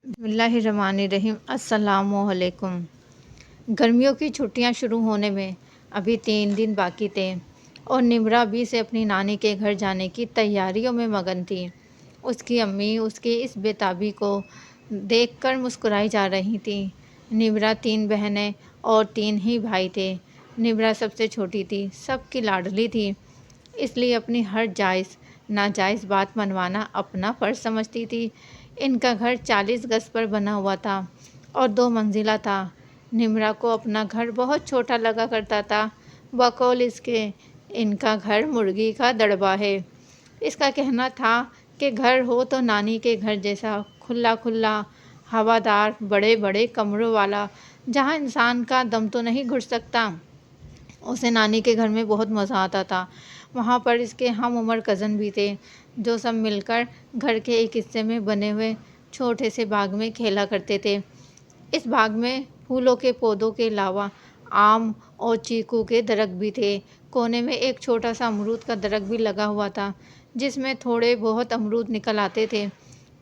بسم اللہ الرحمن الرحیم۔ السلام علیکم۔ گرمیوں کی چھٹیاں شروع ہونے میں ابھی 3 دن باقی تھے اور نمرہ بھی سے اپنی نانی کے گھر جانے کی تیاریوں میں مگن تھی۔ اس کی امی اس کی اس بے تابی کو دیکھ کر مسکرائی جا رہی تھیں۔ نمرہ 3 بہنیں اور 3 ہی بھائی تھے۔ نمرہ سب سے چھوٹی تھی، سب کی لاڈلی تھی، اس لیے اپنی ہر جائز ناجائز بات منوانا اپنا فرض سمجھتی تھی۔ ان کا گھر 40 گز پر بنا ہوا تھا اور 2 منزلہ تھا۔ نمرہ کو اپنا گھر بہت چھوٹا لگا کرتا تھا، بقول اس کے ان کا گھر مرغی کا دڑبہ ہے۔ اس کا کہنا تھا کہ گھر ہو تو نانی کے گھر جیسا، کھلا کھلا، ہوادار، بڑے بڑے کمروں والا، جہاں انسان کا دم تو نہیں گھٹ سکتا۔ اسے نانی کے گھر میں بہت مزہ آتا تھا۔ وہاں پر اس کے ہم عمر کزن بھی تھے، جو سب مل کر گھر کے ایک حصے میں بنے ہوئے چھوٹے سے باغ میں کھیلا کرتے تھے۔ اس باغ میں پھولوں کے پودوں کے علاوہ آم اور چیکو کے درخت بھی تھے۔ کونے میں ایک چھوٹا سا امرود کا درخت بھی لگا ہوا تھا، جس میں تھوڑے بہت امرود نکل آتے تھے۔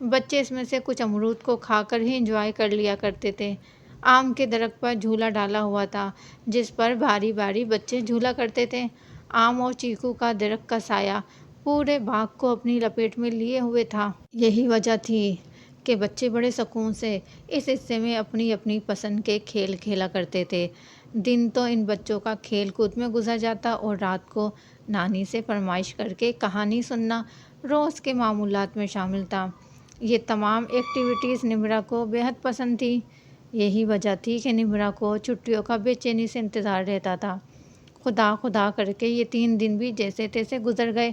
بچے اس میں سے کچھ امرود کو کھا کر ہی انجوائے کر لیا کرتے تھے۔ آم کے درخت پر جھولا ڈالا ہوا تھا، جس پر باری باری بچے جھولا کرتے تھے۔ آم اور چیکو کا درخت کا سایہ پورے باغ کو اپنی لپیٹ میں لیے ہوئے تھا۔ یہی وجہ تھی کہ بچے بڑے سکون سے اس حصے میں اپنی اپنی پسند کے کھیل کھیلا کرتے تھے۔ دن تو ان بچوں کا کھیل کود میں گزر جاتا اور رات کو نانی سے فرمائش کر کے کہانی سننا روز کے معمولات میں شامل تھا۔ یہ تمام ایکٹیویٹیز نمرہ کو بے حد پسند تھی۔ یہی وجہ تھی کہ نمرہ کو چھٹیوں کا بے چینی سے انتظار رہتا تھا۔ خدا خدا کر کے یہ 3 دن بھی جیسے تیسے گزر گئے۔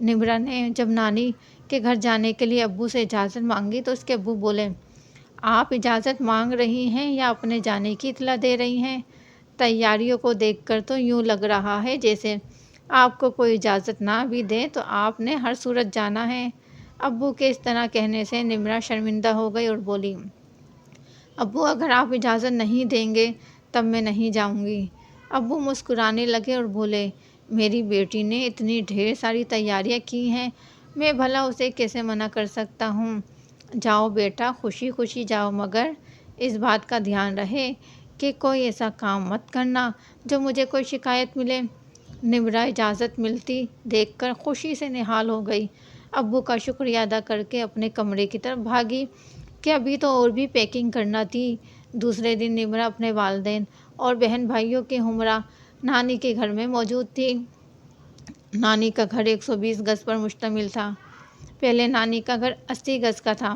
نمرہ نے جب نانی کے گھر جانے کے لیے ابو سے اجازت مانگی تو اس کے ابو بولے، آپ اجازت مانگ رہی ہیں یا اپنے جانے کی اطلاع دے رہی ہیں؟ تیاریوں کو دیکھ کر تو یوں لگ رہا ہے جیسے آپ کو کوئی اجازت نہ بھی دیں تو آپ نے ہر صورت جانا ہے۔ ابو کے اس طرح کہنے سے نمرہ شرمندہ ہو گئی اور بولی، ابو اگر آپ اجازت نہیں دیں گے تب میں نہیں جاؤں گی۔ ابو مسکرانے لگے اور بولے، میری بیٹی نے اتنی ڈھیر ساری تیاریاں کی ہیں، میں بھلا اسے کیسے منع کر سکتا ہوں؟ جاؤ بیٹا، خوشی خوشی جاؤ، مگر اس بات کا دھیان رہے کہ کوئی ایسا کام مت کرنا جو مجھے کوئی شکایت ملے۔ نمرہ اجازت ملتی دیکھ کر خوشی سے نہال ہو گئی۔ ابو کا شکریہ ادا کر کے اپنے کمرے کی طرف بھاگی کہ ابھی تو اور بھی پیکنگ کرنا تھی۔ دوسرے دن نمرہ اپنے والدین اور بہن بھائیوں کے ہمراہ نانی کے گھر میں موجود تھی۔ نانی کا گھر 120 گز پر مشتمل تھا۔ پہلے نانی کا گھر 80 گز کا تھا۔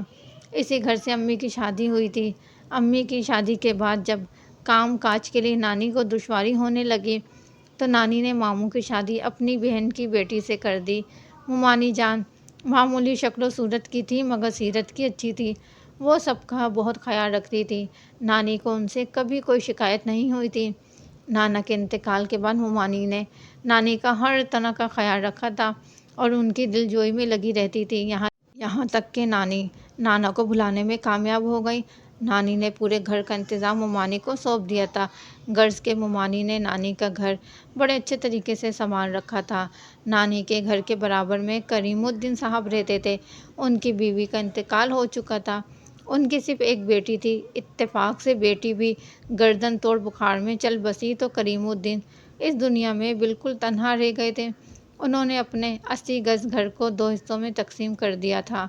اسی گھر سے امی کی شادی ہوئی تھی۔ امی کی شادی کے بعد جب کام کاج کے لیے نانی کو دشواری ہونے لگی تو نانی نے ماموں کی شادی اپنی بہن کی بیٹی سے کر دی۔ ممانی جان معمولی شکل و صورت کی تھی مگر سیرت کی اچھی تھی۔ وہ سب کا بہت خیال رکھتی تھی۔ نانی کو ان سے کبھی کوئی شکایت نہیں ہوئی تھی۔ نانا کے انتقال کے بعد ممانی نے نانی کا ہر طرح کا خیال رکھا تھا اور ان کی دل جوئی میں لگی رہتی تھی، یہاں تک کہ نانی نانا کو بھلانے میں کامیاب ہو گئی۔ نانی نے پورے گھر کا انتظام ممانی کو سونپ دیا تھا۔ غرض کہ ممانی نے نانی کا گھر بڑے اچھے طریقے سے سنبھال رکھا تھا۔ نانی کے گھر کے برابر میں کریم الدین صاحب رہتے تھے۔ ان کی بیوی کا انتقال ہو چکا تھا۔ ان کی صرف ایک بیٹی تھی۔ اتفاق سے بیٹی بھی گردن توڑ بخار میں چل بسی تو کریم الدین اس دنیا میں بالکل تنہا رہ گئے تھے۔ انہوں نے اپنے 80 گز گھر کو 2 حصوں میں تقسیم کر دیا تھا۔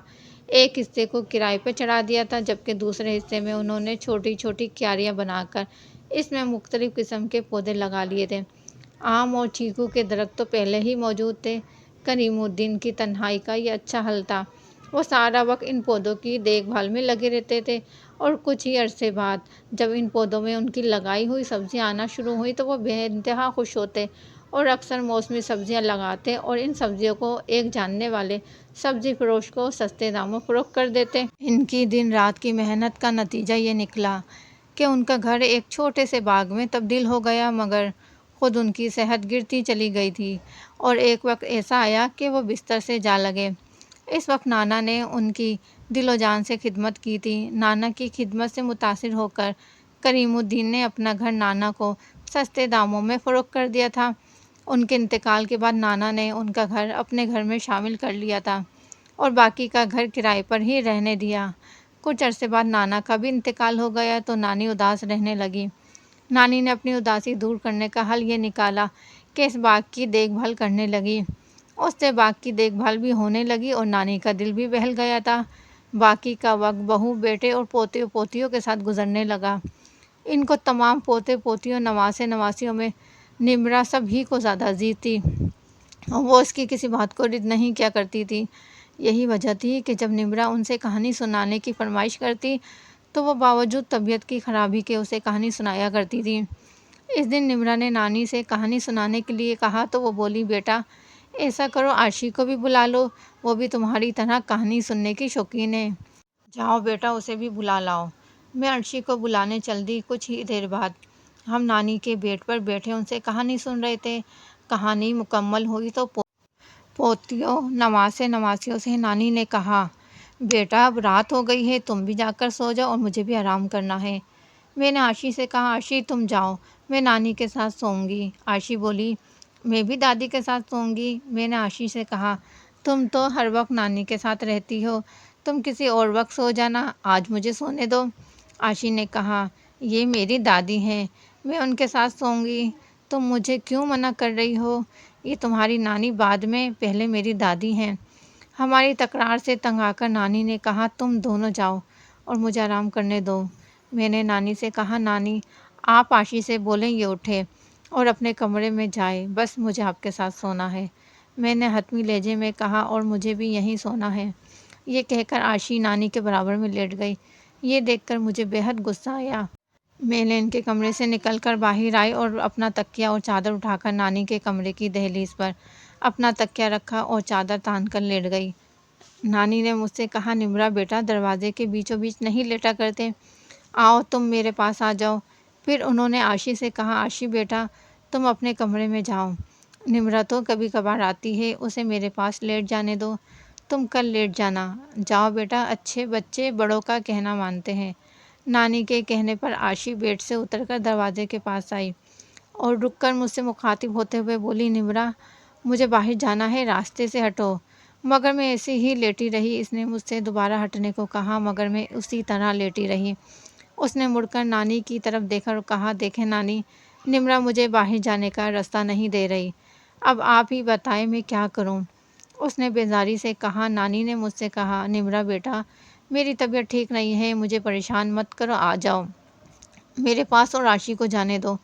ایک حصے کو کرائے پہ چڑھا دیا تھا، جبکہ دوسرے حصے میں انہوں نے چھوٹی چھوٹی کیاریاں بنا کر اس میں مختلف قسم کے پودے لگا لیے تھے۔ آم اور چیکو کے درخت تو پہلے ہی موجود تھے۔ کریم الدین کی تنہائی کا یہ اچھا حل تھا۔ وہ سارا وقت ان پودوں کی دیکھ بھال میں لگے رہتے تھے اور کچھ ہی عرصے بعد جب ان پودوں میں ان کی لگائی ہوئی سبزیاں آنا شروع ہوئی تو وہ بے انتہا خوش ہوتے اور اکثر موسمی سبزیاں لگاتے اور ان سبزیوں کو ایک جاننے والے سبزی فروش کو سستے داموں فروخت کر دیتے۔ ان کی دن رات کی محنت کا نتیجہ یہ نکلا کہ ان کا گھر ایک چھوٹے سے باغ میں تبدیل ہو گیا، مگر خود ان کی صحت گرتی چلی گئی تھی اور ایک وقت ایسا آیا کہ وہ بستر سے جا لگے۔ اس وقت نانا نے ان کی دل و جان سے خدمت کی تھی۔ نانا کی خدمت سے متاثر ہو کر کریم الدین نے اپنا گھر نانا کو سستے داموں میں فروخت کر دیا تھا۔ ان کے انتقال کے بعد نانا نے ان کا گھر اپنے گھر میں شامل کر لیا تھا اور باقی کا گھر کرائے پر ہی رہنے دیا۔ کچھ عرصے بعد نانا کا بھی انتقال ہو گیا تو نانی اداس رہنے لگی۔ نانی نے اپنی اداسی دور کرنے کا حل یہ نکالا کہ اس باغ کی دیکھ بھال کرنے لگی۔ اس سے باغ کی دیکھ بھال بھی ہونے لگی اور نانی کا دل بھی بہل گیا تھا۔ باقی کا وقت بہو بیٹے اور پوتے پوتیوں کے ساتھ گزرنے لگا۔ ان کو تمام پوتے پوتیوں نواسے نواسیوں میں نمرا سب ہی کو زیادہ عزیز تھی اور وہ اس کی کسی بات کو رد نہیں کیا کرتی تھی۔ یہی وجہ تھی کہ جب نمرا ان سے کہانی سنانے کی فرمائش کرتی تو وہ باوجود طبیعت کی خرابی کے اسے کہانی سنایا کرتی تھی۔ اس دن نمرا نے نانی سے کہانی سنانے کے لیے کہا تو وہ بولی، بیٹا ایسا کرو عرشی کو بھی بلا لو، وہ بھی تمہاری طرح کہانی سننے کی شوقین ہے۔ جاؤ بیٹا اسے بھی بلا لاؤ۔ میں عرشی کو بلانے چل دی۔ کچھ ہی دیر بعد ہم نانی کے بیڈ پر بیٹھے ان سے کہانی سن رہے تھے۔ کہانی مکمل ہوئی تو پوتیوں نواسے نواسیوں سے نانی نے کہا، بیٹا اب رات ہو گئی ہے، تم بھی جا کر سو جاؤ اور مجھے بھی آرام کرنا ہے۔ میں نے عرشی سے کہا، عرشی تم جاؤ، میں نانی کے ساتھ سوؤں گی۔ عرشی بولی، میں بھی دادی کے ساتھ سوؤں گی۔ میں نے عرشی سے کہا، تم تو ہر وقت نانی کے ساتھ رہتی ہو، تم کسی اور وقت سو جانا، آج مجھے سونے دو۔ عرشی نے کہا، یہ میری دادی ہیں، میں ان کے ساتھ سوؤں گی، تم مجھے کیوں منع کر رہی ہو؟ یہ تمہاری نانی بعد میں، پہلے میری دادی ہیں۔ ہماری تکرار سے تنگ آ کر نانی نے کہا، تم دونوں جاؤ اور مجھے آرام کرنے دو۔ میں نے نانی سے کہا، نانی آپ عرشی سے بولیں یہ اٹھے اور اپنے کمرے میں جائے، بس مجھے آپ کے ساتھ سونا ہے۔ میں نے حتمی لہجے میں کہا، اور مجھے بھی یہیں سونا ہے۔ یہ کہہ کر عرشی نانی کے برابر میں لیٹ گئی۔ یہ دیکھ کر مجھے بے حد غصہ آیا۔ میں نے ان کے کمرے سے نکل کر باہر آئی اور اپنا تکیہ اور چادر اٹھا کر نانی کے کمرے کی دہلیز پر اپنا تکیہ رکھا اور چادر تان کر لیٹ گئی۔ نانی نے مجھ سے کہا، نمرا بیٹا دروازے کے بیچوں بیچ نہیں لیٹا کرتے، آؤ تم میرے پاس آ جاؤ۔ پھر انہوں نے عرشی سے کہا، عرشی بیٹا تم اپنے کمرے میں جاؤ، نمرا تو کبھی کبھار آتی ہے، اسے میرے پاس لیٹ جانے دو، تم کل لیٹ جانا، جاؤ بیٹا، اچھے بچے بڑوں کا کہنا مانتے ہیں۔ نانی کے کہنے پر عرشی بیڈ سے اتر کر دروازے کے پاس آئی اور رک کر مجھ سے مخاطب ہوتے ہوئے بولی، نمرا مجھے باہر جانا ہے، راستے سے ہٹو۔ مگر میں ایسے ہی لیٹی رہی۔ اس نے مجھ سے دوبارہ ہٹنے کو کہا مگر میں اسی طرح لیٹی رہی۔ اس نے مڑ کر نانی کی طرف دیکھا اور کہا، دیکھیں نانی، نمرا مجھے باہر جانے کا راستہ نہیں دے رہی، اب آپ ہی بتائیں میں کیا کروں؟ اس نے بیزاری سے کہا۔ نانی نے مجھ سے کہا، نمرا بیٹا میری طبیعت ٹھیک نہیں ہے، مجھے پریشان مت کرو، آ جاؤ میرے پاس اور عرشی کو جانے دو۔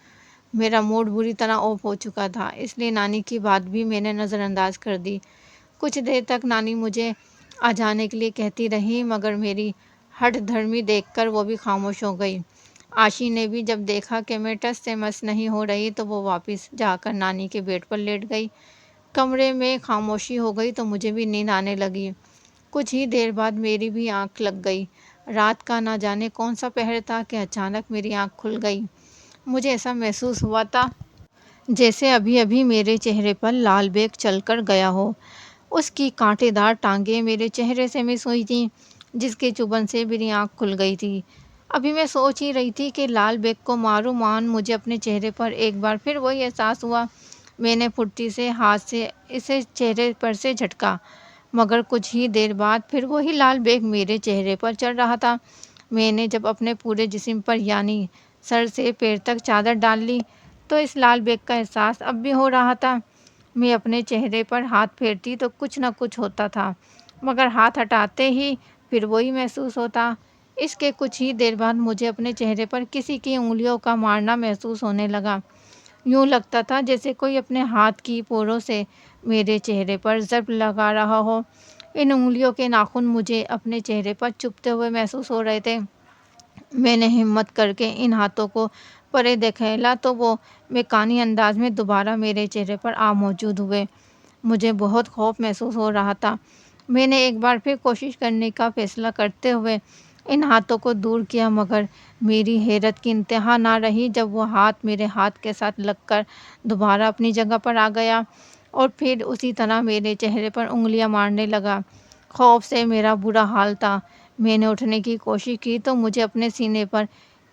میرا موڈ بری طرح آف ہو چکا تھا، اس لیے نانی کی بات بھی میں نے نظر انداز کر دی۔ کچھ دیر تک نانی مجھے آ جانے کے لیے کہتی رہی مگر میری ہٹ دھرمی دیکھ کر وہ بھی خاموش ہو گئی۔ عرشی نے بھی جب دیکھا کہ میں ٹس سے مس نہیں ہو رہی تو وہ واپس جا کر نانی کے بیڈ پر لیٹ گئی۔ کمرے میں خاموشی ہو گئی تو مجھے بھی نیند آنے لگی۔ کچھ ہی دیر بعد میری بھی آنکھ لگ گئی۔ رات کا نہ جانے کون سا پہر تھا کہ اچانک میری آنکھ کھل گئی۔ مجھے ایسا محسوس ہوا تھا جیسے ابھی ابھی میرے چہرے پر لال بیگ چل کر گیا ہو۔ اس کی کانٹے دار ٹانگیں میرے چہرے سے مس ہوئی تھیں جس کے چبھن سے میری آنکھ کھل گئی تھی۔ ابھی میں سوچ ہی رہی تھی کہ لال بیگ کو ماروں مجھے اپنے چہرے پر ایک بار پھر وہی احساس ہوا۔ میں نے پھرتی سے ہاتھ سے اسے چہرے پر سے جھٹکا مگر کچھ ہی دیر بعد پھر وہی لال بیگ میرے چہرے پر چڑھ رہا تھا۔ میں نے جب اپنے پورے جسم پر یعنی سر سے پیر تک چادر ڈال لی تو اس لال بیگ کا احساس اب بھی ہو رہا تھا۔ میں اپنے چہرے پر ہاتھ پھیرتی تو کچھ نہ کچھ ہوتا تھا مگر ہاتھ ہٹاتے ہی پھر وہی محسوس ہوتا۔ اس کے کچھ ہی دیر بعد مجھے اپنے چہرے پر کسی کی انگلیوں کا مارنا محسوس ہونے لگا۔ یوں لگتا تھا جیسے کوئی اپنے ہاتھ کی پوروں سے میرے چہرے پر ضرب لگا رہا ہو۔ ان انگلیوں کے ناخن مجھے اپنے چہرے پر چبھتے ہوئے محسوس ہو رہے تھے۔ میں نے ہمت کر کے ان ہاتھوں کو پرے دھکیلا تو وہ میکانی انداز میں دوبارہ میرے چہرے پر آ موجود ہوئے۔ مجھے بہت خوف محسوس ہو رہا تھا۔ میں نے ایک بار پھر کوشش کرنے کا فیصلہ کرتے ہوئے ان ہاتھوں کو دور کیا مگر میری حیرت کی انتہا نہ رہی جب وہ ہاتھ میرے ہاتھ کے ساتھ لگ کر دوبارہ اپنی جگہ پر آ گیا اور پھر اسی طرح میرے چہرے پر انگلیاں مارنے لگا۔ خوف سے میرا برا حال تھا۔ میں نے اٹھنے کی کوشش کی تو مجھے اپنے سینے پر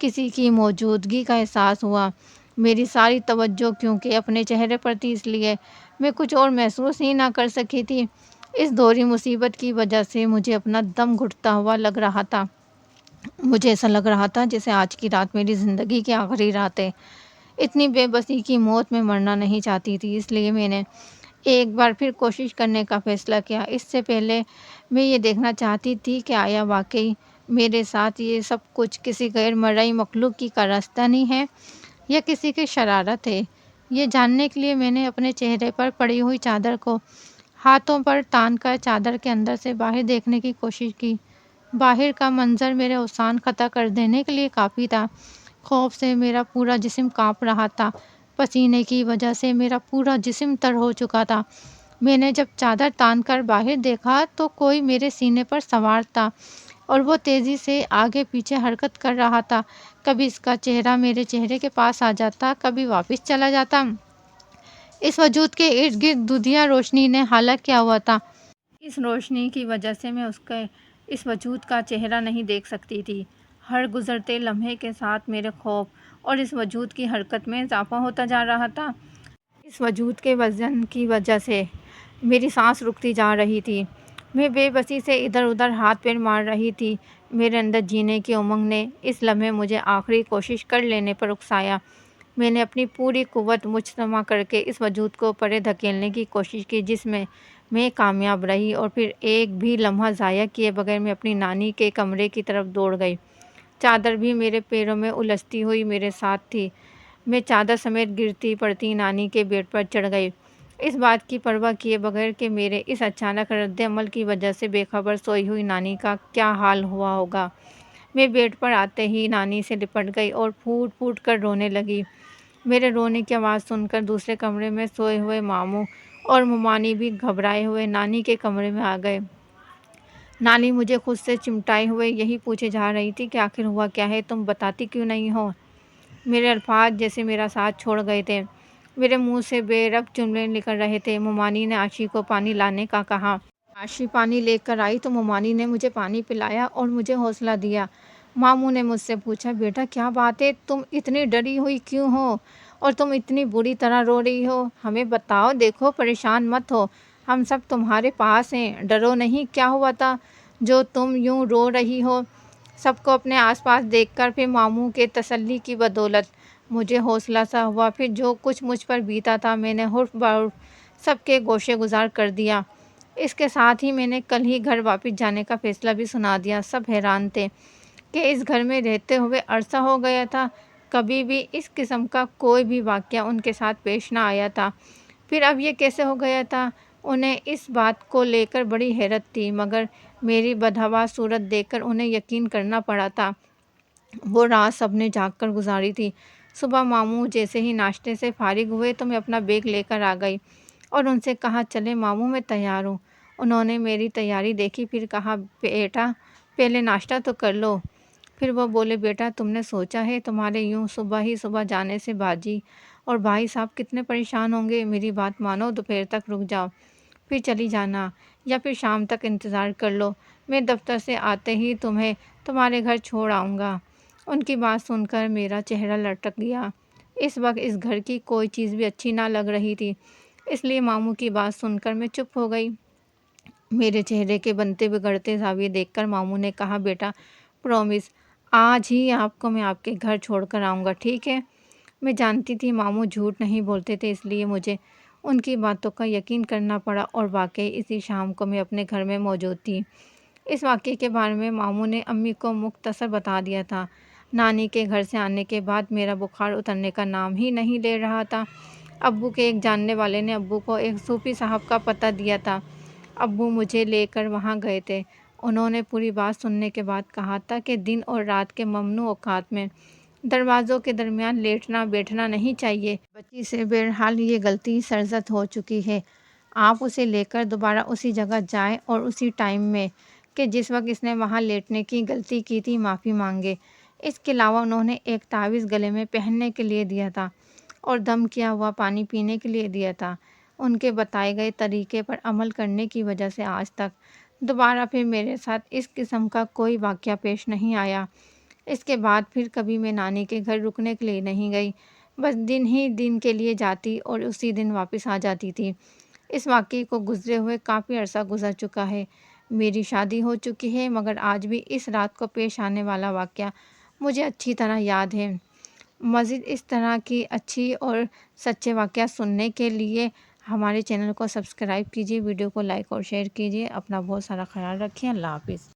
کسی کی موجودگی کا احساس ہوا۔ میری ساری توجہ کیونکہ اپنے چہرے پر تھی اس لیے میں کچھ اور محسوس ہی نہ کر سکی تھی۔ اس دوہری مصیبت کی وجہ سے مجھے اپنا دم گھٹتا ہوا لگ رہا تھا۔ مجھے ایسا لگ رہا تھا جیسے آج کی رات میری زندگی کی آخری رات ہے۔ اتنی بے بسی کی موت میں مرنا نہیں چاہتی تھی، اس لیے میں نے ایک بار پھر کوشش کرنے کا فیصلہ کیا۔ اس سے پہلے میں یہ دیکھنا چاہتی تھی کہ آیا واقعی میرے ساتھ یہ سب کچھ کسی غیر مرئی مخلوق کی کارستانی ہے یا کسی کی شرارت ہے۔ یہ جاننے کے لیے میں نے اپنے چہرے پر پڑی ہوئی چادر کو ہاتھوں پر تان کر چادر کے اندر سے باہر دیکھنے کی کوشش کی۔ باہر کا منظر میرے اوسان قطع کر دینے کے لیے کافی تھا۔ خوف سے میرا پورا جسم کانپ رہا تھا، پسینے کی وجہ سے میرا پورا جسم تر ہو چکا تھا۔ میں نے جب چادر تان کر باہر دیکھا تو کوئی میرے سینے پر سوار تھا اور وہ تیزی سے آگے پیچھے حرکت کر رہا تھا۔ کبھی اس کا چہرہ میرے چہرے کے پاس آ جاتا، کبھی واپس چلا جاتا۔ اس وجود کے ارد گرد دودھیا روشنی نے حالہ کیا ہوا تھا۔ اس روشنی کی وجہ سے میں اس وجود کا چہرہ نہیں دیکھ سکتی تھی۔ ہر گزرتے لمحے کے ساتھ میرے خوف اور اس وجود کی حرکت میں اضافہ ہوتا جا رہا تھا۔ اس وجود کے وزن کی وجہ سے میری سانس رکتی جا رہی تھی۔ میں بے بسی سے ادھر ادھر ہاتھ پیر مار رہی تھی۔ میرے اندر جینے کی امنگ نے اس لمحے مجھے آخری کوشش کر لینے پر اکسایا۔ میں نے اپنی پوری قوت مجتمع کر کے اس وجود کو پرے دھکیلنے کی کوشش کی، جس میں کامیاب رہی، اور پھر ایک بھی لمحہ ضائع کیے بغیر میں اپنی نانی کے کمرے کی طرف دوڑ گئی۔ چادر بھی میرے پیروں میں الجھتی ہوئی میرے ساتھ تھی۔ میں چادر سمیت گرتی پڑتی نانی کے بیڈ پر چڑھ گئی، اس بات کی پرواہ کیے بغیر کہ میرے اس اچانک رد عمل کی وجہ سے بے خبر سوئی ہوئی نانی کا کیا حال ہوا ہوگا۔ میں بیڈ پر آتے ہی نانی سے لپٹ گئی اور پھوٹ پھوٹ کر رونے لگی۔ میرے رونے کی آواز سن کر دوسرے کمرے میں سوئے ہوئے ماموں اور ممانی بھی گھبرائے ہوئے نانی کے کمرے میں آ گئے۔ نانی مجھے خود سے چمٹائے ہوئے یہی پوچھے جا رہی تھی کہ آخر ہوا کیا ہے، تم بتاتی کیوں نہیں ہو؟ میرے الفاظ جیسے میرا ساتھ چھوڑ گئے تھے، میرے منہ سے بے رب جملے نکل رہے تھے۔ ممانی نے عاشی کو پانی لانے کا کہا۔ عاشی پانی لے کر آئی تو ممانی نے مجھے پانی پلایا اور مجھے حوصلہ دیا۔ ماموں نے مجھ سے پوچھا، بیٹا کیا بات ہے، تم اتنی ڈری ہوئی کیوں ہو اور تم اتنی بری طرح رو رہی ہو؟ ہمیں بتاؤ، دیکھو پریشان مت ہو، ہم سب تمہارے پاس ہیں، ڈرو نہیں۔ کیا ہوا تھا جو تم یوں رو رہی ہو؟ سب کو اپنے آس پاس دیکھ کر پھر ماموں کے تسلی کی بدولت مجھے حوصلہ سا ہوا۔ پھر جو کچھ مجھ پر بیتا تھا میں نے حرف بحرف سب کے گوشے گزار کر دیا۔ اس کے ساتھ ہی میں نے کل ہی گھر واپس جانے کا فیصلہ بھی سنا دیا۔ سب حیران تھے کہ اس گھر میں رہتے ہوئے عرصہ ہو گیا تھا، کبھی بھی اس قسم کا کوئی بھی واقعہ ان کے ساتھ پیش نہ آیا تھا، پھر اب یہ کیسے ہو گیا تھا؟ انہیں اس بات کو لے کر بڑی حیرت تھی، مگر میری بدحواس صورت دیکھ کر انہیں یقین کرنا پڑا تھا۔ وہ رات سب نے جاگ کر گزاری تھی۔ صبح ماموں جیسے ہی ناشتے سے فارغ ہوئے تو میں اپنا بیگ لے کر آ گئی اور ان سے کہا، چلیں ماموں میں تیار ہوں۔ انہوں نے میری تیاری دیکھی، پھر کہا، بیٹا پہلے ناشتہ تو کر لو۔ پھر وہ بولے، بیٹا تم نے سوچا ہے تمہارے یوں صبح ہی صبح جانے سے باجی اور بھائی صاحب کتنے پریشان ہوں گے؟ میری بات مانو، دوپہر تک رک جاؤ، پھر چلی جانا، یا پھر شام تک انتظار کر لو، میں دفتر سے آتے ہی تمہیں تمہارے گھر چھوڑ آؤں گا۔ ان کی بات سن کر میرا چہرہ لٹک گیا۔ اس وقت اس گھر کی کوئی چیز بھی اچھی نہ لگ رہی تھی، اس لیے ماموں کی بات سن کر میں چپ ہو گئی۔ میرے چہرے کے بنتے بگڑتے زاویے دیکھ کر ماموں نے کہا، بیٹا پرومس، آج ہی آپ کو میں آپ کے گھر چھوڑ کر آؤں گا، ٹھیک ہے؟ میں جانتی تھی ماموں جھوٹ نہیں بولتے تھے، اس لیے مجھے ان کی باتوں کا یقین کرنا پڑا، اور واقعی اسی شام کو میں اپنے گھر میں موجود تھی۔ اس واقعے کے بارے میں ماموں نے امی کو مختصر بتا دیا تھا۔ نانی کے گھر سے آنے کے بعد میرا بخار اترنے کا نام ہی نہیں لے رہا تھا۔ ابو کے ایک جاننے والے نے ابو کو ایک صوفی صاحب کا پتہ دیا تھا، ابو مجھے لے کر وہاں گئے تھے۔ انہوں نے پوری بات سننے کے بعد کہا تھا کہ دن اور رات کے ممنوع اوقات میں دروازوں کے درمیان لیٹنا بیٹھنا نہیں چاہیے۔ بچی سے بہرحال یہ غلطی سرزد ہو چکی ہے، آپ اسے لے کر دوبارہ اسی جگہ جائیں اور اسی ٹائم میں کہ جس وقت اس نے وہاں لیٹنے کی غلطی کی تھی معافی مانگے۔ اس کے علاوہ انہوں نے ایک تعویذ گلے میں پہننے کے لیے دیا تھا اور دم کیا ہوا پانی پینے کے لیے دیا تھا۔ ان کے بتائے گئے طریقے پر عمل کرنے کی وجہ سے آج تک دوبارہ پھر میرے ساتھ اس قسم کا کوئی واقعہ پیش نہیں آیا۔ اس کے بعد پھر کبھی میں نانی کے گھر رکنے کے لیے نہیں گئی، بس دن ہی دن کے لیے جاتی اور اسی دن واپس آ جاتی تھی۔ اس واقعے کو گزرے ہوئے کافی عرصہ گزر چکا ہے۔ میری شادی ہو چکی ہے، مگر آج بھی اس رات کو پیش آنے والا واقعہ مجھے اچھی طرح یاد ہے۔ مزید اس طرح کی اچھی اور سچے واقعات سننے کے لیے ہمارے چینل کو سبسکرائب کیجیے، ویڈیو کو لائک اور شیئر کیجیے۔ اپنا بہت سارا خیال رکھیں۔ اللہ حافظ۔